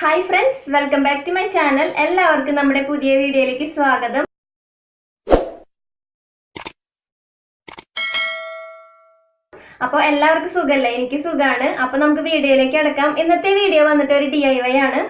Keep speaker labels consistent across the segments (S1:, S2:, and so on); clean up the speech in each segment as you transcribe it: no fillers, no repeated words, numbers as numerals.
S1: Hi friends, welcome back to my channel. എല്ലാവർക്കും നമ്മുടെ പുതിയ വീഡിയോയിലേക്ക് സ്വാഗതം. അപ്പോൾ എല്ലാവർക്കും സുഖമല്ലേ? എനിക്ക് സുഖമാണ്. അപ്പോൾ നമുക്ക് വീഡിയോയിലേക്ക് കിടക്കാം. ഇന്നത്തെ വീഡിയോ വന്നിട്ട് ഒരു DIY ആണ്.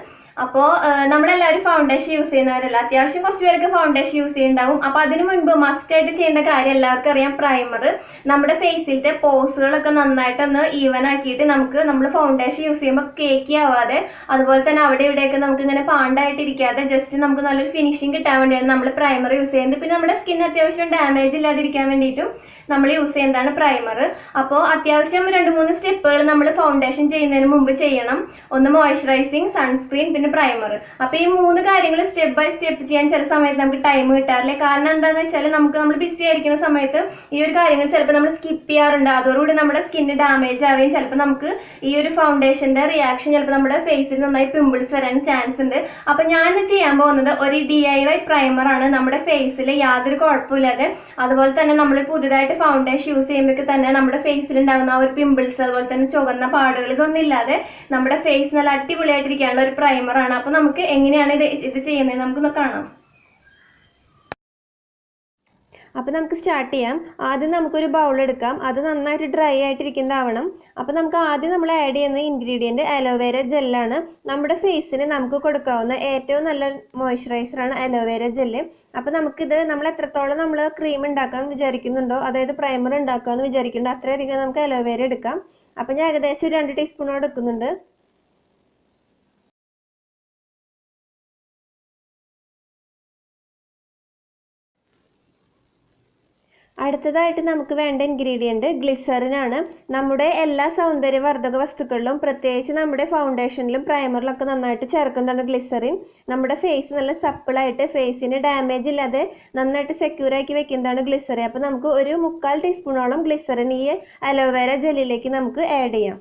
S1: അപ്പോൾ നമ്മളെല്ലാവരും ഫൗണ്ടേഷൻ യൂസ് ചെയ്യുന്നവരല്ല, അത്യാവശ്യം കുറച്ച് പേർക്ക് ഫൗണ്ടേഷൻ യൂസ് ചെയ്യുന്നുണ്ടാവും. അപ്പോൾ അതിന് മുൻപ് മസ്റ്റ് ആയിട്ട് ചെയ്യേണ്ട കാര്യം എല്ലാവർക്കും അറിയാം, പ്രൈമർ. നമ്മുടെ ഫേസിലത്തെ പോസുകളൊക്കെ നന്നായിട്ടൊന്ന് ഈവൻ ആക്കിയിട്ട് നമ്മൾ ഫൗണ്ടേഷൻ യൂസ് ചെയ്യുമ്പോൾ കേക്കി ആവാതെ, അതുപോലെ തന്നെ അവിടെ ഇവിടെയൊക്കെ നമുക്ക് ഇങ്ങനെ പാണ്ടായിട്ടിരിക്കാതെ ജസ്റ്റ് നമുക്ക് നല്ലൊരു ഫിനിഷിങ് കിട്ടാൻ വേണ്ടിയാണ് നമ്മൾ പ്രൈമർ യൂസ് ചെയ്യുന്നത്. പിന്നെ നമ്മുടെ സ്കിൻ അത്യാവശ്യം ഡാമേജ് ഇല്ലാതിരിക്കാൻ വേണ്ടിയിട്ടും നമ്മൾ യൂസ് ചെയ്യുന്നതാണ് പ്രൈമർ. അപ്പോൾ അത്യാവശ്യം 2-3 സ്റ്റെപ്പുകൾ നമ്മൾ ഫൗണ്ടേഷൻ ചെയ്യുന്നതിന് മുമ്പ് ചെയ്യണം. ഒന്ന് മോയ്സ്ചറൈസിങ്, സൺസ്ക്രീൻ, പിന്നെ പ്രൈമർ. അപ്പോൾ ഈ 3 കാര്യങ്ങൾ സ്റ്റെപ്പ് ബൈ സ്റ്റെപ്പ് ചെയ്യാൻ ചില സമയത്ത് നമുക്ക് ടൈം കിട്ടാറില്ല. കാരണം എന്താണെന്ന് വെച്ചാൽ നമ്മൾ ബിസി ആയിരിക്കുന്ന സമയത്ത് ഈ ഒരു കാര്യങ്ങൾ ചിലപ്പോൾ നമ്മൾ സ്കിപ്പ് ചെയ്യാറുണ്ട്. അതോടുകൂടി നമ്മുടെ സ്കിന്ന് ഡാമേജ് ആവുകയും ചിലപ്പോൾ നമുക്ക് ഈ ഒരു ഫൗണ്ടേഷൻ്റെ റിയാക്ഷൻ ചിലപ്പോൾ നമ്മുടെ ഫേസിൽ നന്നായി പിമ്പിൾസ് വരാൻ ചാൻസ് ഉണ്ട്. അപ്പോൾ ഞാൻ ചെയ്യാൻ പോകുന്നത് ഒരു DIY പ്രൈമറാണ്. നമ്മുടെ ഫേസിൽ യാതൊരു കുഴപ്പമില്ലാതെ, അതുപോലെ തന്നെ നമ്മൾ പുതിയതായിട്ട് ഫൗണ്ടേഷൻ യൂസ് ചെയ്യുമ്പോൾ തന്നെ നമ്മുടെ ഫേസിൽ ഉണ്ടാകുന്ന ആ ഒരു പിമ്പിൾസ്, അതുപോലെ തന്നെ ചുവന്ന പാടുകൾ, ഇതൊന്നും ഇല്ലാതെ നമ്മുടെ ഫേസ് നല്ല അടിപൊളിയായിട്ടിരിക്കാനുള്ള ഒരു പ്രൈമറാണ്. അപ്പോൾ നമുക്ക് എങ്ങനെയാണ് ഇത് ചെയ്യുന്നത് നമുക്കൊന്ന് കാണാം. അപ്പോൾ നമുക്ക് സ്റ്റാർട്ട് ചെയ്യാം. ആദ്യം നമുക്കൊരു ബൗൾ എടുക്കാം. അത് നന്നായിട്ട് ഡ്രൈ ആയിട്ടിരിക്കുന്നതാവണം. അപ്പോൾ നമുക്ക് ആദ്യം നമ്മൾ ആഡ് ചെയ്യുന്ന ഇൻഗ്രീഡിയൻറ്റ് അലോവേര ജെല്ലാണ്. നമ്മുടെ ഫേസിന് നമുക്ക് കൊടുക്കാവുന്ന ഏറ്റവും നല്ല മോയ്സ്ചറൈസറാണ് അലോവേര ജെല്ല്. അപ്പോൾ നമുക്കിത് നമ്മൾ എത്രത്തോളം നമ്മൾ ക്രീം ഉണ്ടാക്കാൻ വിചാരിക്കുന്നുണ്ടോ, അതായത് പ്രൈമർ ഉണ്ടാക്കാമെന്ന് വിചാരിക്കുന്നുണ്ടോ, അത്രയധികം നമുക്ക് അലോവേര എടുക്കാം. അപ്പോൾ ഞാൻ ഏകദേശം 2 ടീസ്പൂൺ എടുക്കുന്നുണ്ട്. അടുത്തതായിട്ട് നമുക്ക് വേണ്ട ഇൻഗ്രീഡിയൻറ്റ് ഗ്ലിസറിനാണ്. നമ്മുടെ എല്ലാ സൗന്ദര്യവർദ്ധക വസ്തുക്കളിലും, പ്രത്യേകിച്ച് നമ്മുടെ ഫൗണ്ടേഷനിലും പ്രൈമറിലൊക്കെ നന്നായിട്ട് ചേർക്കുന്നതാണ് ഗ്ലിസറിൻ. നമ്മുടെ ഫേസ് നല്ല സപ്പിളായിട്ട്, ഫേസിന് ഡാമേജ് ഇല്ലാതെ നന്നായിട്ട് സെക്യൂറാക്കി വെക്കുന്നതാണ് ഗ്ലിസറിൻ. അപ്പോൾ നമുക്ക് ഒരു 3/4 ടീസ്പൂണോളം ഗ്ലിസറിൻ ഈ അലോവേര ജെല്ലിലേക്ക് നമുക്ക് ആഡ് ചെയ്യാം.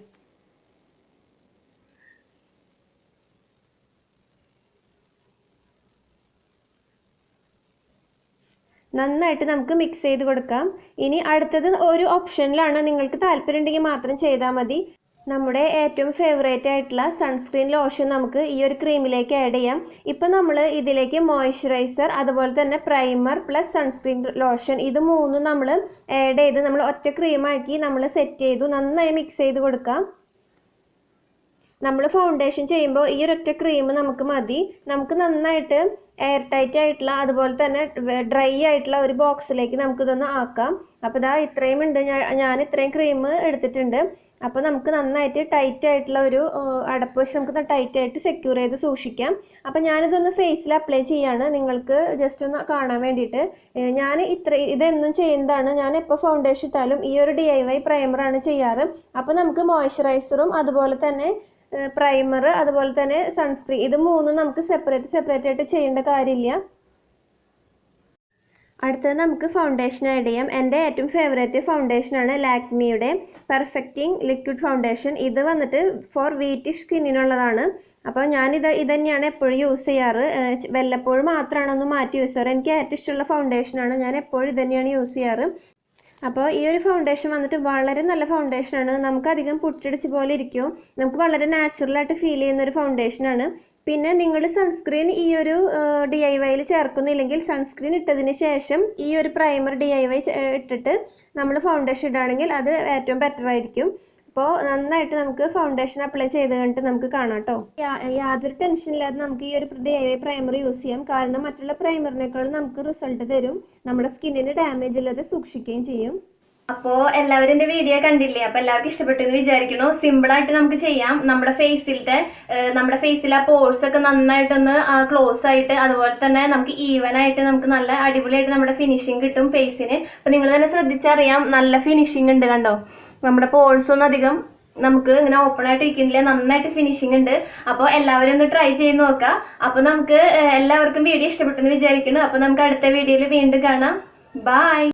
S1: നന്നായിട്ട് നമുക്ക് മിക്സ് ചെയ്ത് കൊടുക്കാം. ഇനി അടുത്തത് ഒരു ഓപ്ഷനിലാണ്, നിങ്ങൾക്ക് താല്പര്യം ഉണ്ടെങ്കിൽ മാത്രം ചെയ്താൽ മതി. നമ്മുടെ ഏറ്റവും ഫേവറേറ്റ് ആയിട്ടുള്ള സൺസ്ക്രീൻ ലോഷൻ നമുക്ക് ഈ ഒരു ക്രീമിലേക്ക് ആഡ് ചെയ്യാം. ഇപ്പം നമ്മൾ ഇതിലേക്ക് മോയ്സ്ചറൈസർ, അതുപോലെ തന്നെ പ്രൈമർ പ്ലസ് സൺസ്ക്രീൻ ലോഷൻ, ഇത് 3 നമ്മൾ ആഡ് ചെയ്ത് നമ്മൾ ഒറ്റ ക്രീമാക്കി നമ്മൾ സെറ്റ് ചെയ്തു. നന്നായി മിക്സ് ചെയ്ത് കൊടുക്കാം. നമ്മൾ ഫൗണ്ടേഷൻ ചെയ്യുമ്പോൾ ഈ ഒരൊറ്റ ക്രീം നമുക്ക് മതി. നമുക്ക് നന്നായിട്ട് എയർ ടൈറ്റ് ആയിട്ടുള്ള, അതുപോലെ തന്നെ ഡ്രൈ ആയിട്ടുള്ള ഒരു ബോക്സിലേക്ക് നമുക്കിതൊന്ന് ആക്കാം. അപ്പോൾ ഇതാ ഇത്രയും ഉണ്ട്, ഞാൻ ഇത്രയും ക്രീം എടുത്തിട്ടുണ്ട്. അപ്പോൾ നമുക്ക് നന്നായിട്ട് ടൈറ്റ് ആയിട്ടുള്ള ഒരു അടപ്പ് വെച്ച് നമുക്ക് ടൈറ്റ് ആയിട്ട് സെക്യൂർ ചെയ്ത് സൂക്ഷിക്കാം. അപ്പോൾ ഞാനിതൊന്ന് ഫേസിൽ അപ്ലൈ ചെയ്യാണ്, നിങ്ങൾക്ക് ജസ്റ്റ് ഒന്ന് കാണാൻ വേണ്ടിയിട്ട്. ഞാൻ ഇതെന്നും ചെയ്യുന്നതാണ്. ഞാൻ എപ്പോൾ ഫൗണ്ടേഷൻ ഇട്ടാലും ഈ ഒരു DIY പ്രൈമറാണ് ചെയ്യാറ്. അപ്പോൾ നമുക്ക് മോയ്സ്ചറൈസറും അതുപോലെ തന്നെ പ്രൈമർ, അതുപോലെ തന്നെ സൺസ്ക്രീൻ, ഇത് 3 നമുക്ക് സെപ്പറേറ്റ് ആയിട്ട് ചെയ്യേണ്ട കാര്യമില്ല. അടുത്തത് നമുക്ക് ഫൗണ്ടേഷൻ ആഡ് ചെയ്യാം. എൻ്റെ ഏറ്റവും ഫേവറേറ്റ് ഫൗണ്ടേഷനാണ് ലാക്മിയുടെ പെർഫെക്റ്റിംഗ് ലിക്വിഡ് ഫൗണ്ടേഷൻ. ഇത് വന്നിട്ട് ഫോർ വീറ്റിഷ് സ്കിന്നിനുള്ളതാണ്. അപ്പോൾ ഇത് തന്നെയാണ് എപ്പോഴും യൂസ് ചെയ്യാറ്. വല്ലപ്പോഴും മാത്രമാണ് ഒന്ന് മാറ്റി യൂസ് ചെയ്യാറ്. എനിക്ക് ഏറ്റവും ഇഷ്ടമുള്ള ഫൗണ്ടേഷനാണ്. ഞാൻ എപ്പോഴും ഇത് തന്നെയാണ് യൂസ് ചെയ്യാറ്. അപ്പോൾ ഈ ഒരു ഫൗണ്ടേഷൻ വന്നിട്ട് വളരെ നല്ല ഫൗണ്ടേഷനാണ്. നമുക്കധികം പുട്ടിടിച്ച് പോലെ ഇരിക്കും. നമുക്ക് വളരെ നാച്ചുറലായിട്ട് ഫീൽ ചെയ്യുന്ന ഒരു ഫൗണ്ടേഷനാണ്. പിന്നെ നിങ്ങൾ സൺസ്ക്രീൻ ഈ ഒരു DIYയിൽ ചേർക്കുന്നില്ലെങ്കിൽ, സൺസ്ക്രീൻ ഇട്ടതിന് ശേഷം ഈ ഒരു പ്രൈമർ DIY ഇട്ടിട്ട് നമ്മൾ ഫൗണ്ടേഷൻ ഇടുകയാണെങ്കിൽ അത് ഏറ്റവും ബെറ്റർ ആയിരിക്കും. അപ്പോൾ നന്നായിട്ട് നമുക്ക് ഫൗണ്ടേഷൻ അപ്ലൈ ചെയ്ത് കഴിഞ്ഞിട്ട് നമുക്ക് കാണാം കേട്ടോ. യാതൊരു ടെൻഷനില്ലാതെ നമുക്ക് ഈ ഒരു DIY പ്രൈമർ യൂസ് ചെയ്യാം. കാരണം മറ്റുള്ള പ്രൈമറിനേക്കാളും നമുക്ക് റിസൾട്ട് തരും. നമ്മുടെ സ്കിന്നിന് ഡാമേജ് ഇല്ലാതെ സൂക്ഷിക്കുകയും ചെയ്യും. അപ്പോൾ എല്ലാവരും എൻ്റെ വീഡിയോ കണ്ടില്ലേ? അപ്പോൾ എല്ലാവർക്കും ഇഷ്ടപ്പെട്ടു എന്ന് വിചാരിക്കുന്നു. സിമ്പിളായിട്ട് നമുക്ക് ചെയ്യാം. നമ്മുടെ ഫേസിലെ ആ പോഴ്സ് ഒക്കെ നന്നായിട്ടൊന്ന് ക്ലോസ് ആയിട്ട്, അതുപോലെ തന്നെ നമുക്ക് ഈവൻ ആയിട്ട് നമുക്ക് നല്ല അടിപൊളിയായിട്ട് നമ്മുടെ ഫിനിഷിങ് കിട്ടും ഫേസിന്. അപ്പോൾ നിങ്ങൾ തന്നെ ശ്രദ്ധിച്ചറിയാം, നല്ല ഫിനിഷിങ് ഉണ്ട് കണ്ടോ. നമ്മുടെ പോഴ്സ് ഒന്നും അധികം നമുക്ക് ഇങ്ങനെ ഓപ്പൺ ആയിട്ട് ഇരിക്കുന്നില്ല, നന്നായിട്ട് ഫിനിഷിംഗ് ഉണ്ട്. അപ്പോൾ എല്ലാവരും ഒന്ന് ട്രൈ ചെയ്ത് നോക്കുക. അപ്പോൾ നമുക്ക് എല്ലാവർക്കും വീഡിയോ ഇഷ്ടപ്പെട്ടെന്ന് വിചാരിക്കുന്നു. അപ്പോൾ നമുക്ക് അടുത്ത വീഡിയോയിൽ വീണ്ടും കാണാം. ബൈ.